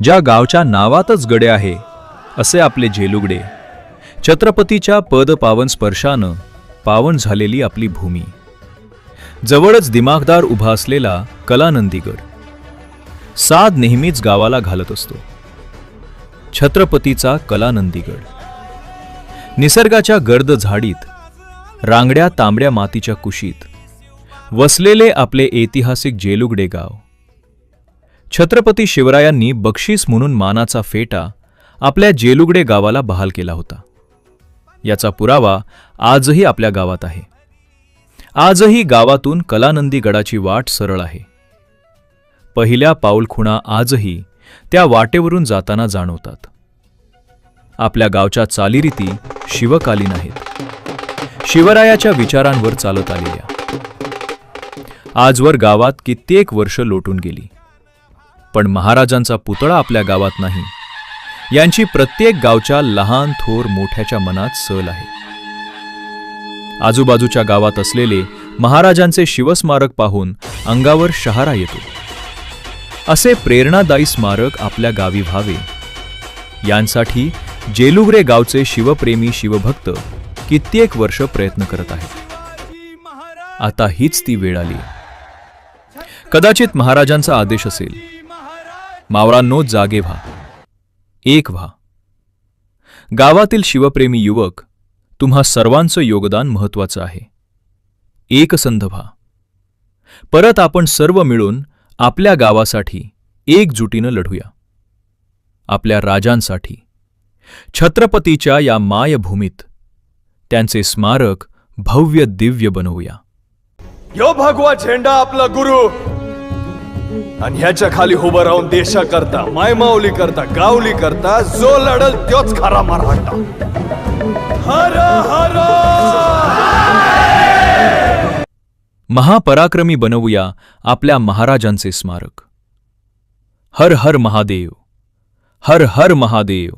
ज्या गावच्या नावातच गडे आहे असे आपले जेलुगडे, छत्रपतीच्या पद पावन स्पर्शानं पावन झालेली आपली भूमी. जवळच दिमागदार उभा असलेला कलानंदीगड साद नेहमीच गावाला घालत असतो. छत्रपतीचा कलानंदीगड निसर्गाच्या गर्द झाडीत, रांगड्या तांबड्या मातीच्या कुशीत वसलेले आपले ऐतिहासिक जेलुगडे गाव. छत्रपती शिवरायांनी बक्षीस म्हणून मानाचा फेटा आपल्या जेलुगडे गावाला बहाल केला होता. याचा पुरावा आजही आपल्या गावात आहे. आजही गावातून कलानंदी गडाची वाट सरळ आहे. पहिल्या पाऊलखुणा आजही त्या वाटेवरून जाताना जाणवतात. आपल्या गावच्या चालीरीती शिवकालीन आहेत, शिवरायाच्या विचारांवर चालत आलेल्या. आजवर गावात कित्येक वर्ष लोटून गेली, पण महाराजांचा पुतळा आपल्या गावात नाही, यांची प्रत्येक गावच्या लहान थोर मोठ्याच्या मनात सल आहे. आजूबाजूच्या गावात असलेले महाराजांचे शिवस्मारक पाहून अंगावर शहारा येतो. असे प्रेरणादायी स्मारक आपल्या गावी व्हावे, यांसाठी जेलुगडे गावचे शिवप्रेमी शिवभक्त कित्येक वर्ष प्रयत्न करत आहेत. आता हीच ती वेळ आली. कदाचित महाराजांचा आदेश असेल, मावळांनो जागे व्हा, एक व्हा. गावातील शिवप्रेमी युवक, तुम्हा सर्वांचं योगदान महत्वाचं आहे. एकसंध व्हा. परत आपण सर्व मिळून आपल्या गावासाठी एकजुटीनं लढूया. आपल्या राजांसाठी, छत्रपतीच्या या मायभूमीत त्यांचे स्मारक भव्य दिव्य बनवूया. यो भगवा झेंडा आपला गुरु, आणि ह्याच्या खाली उभं राहून देशाकरता, मायमाऊली करता, गावली करता जो लढल तोच खरा मराठा. हर हर महापराक्रमी बनवूया आपल्या महाराजांचे स्मारक. हर हर महादेव, हर हर महादेव.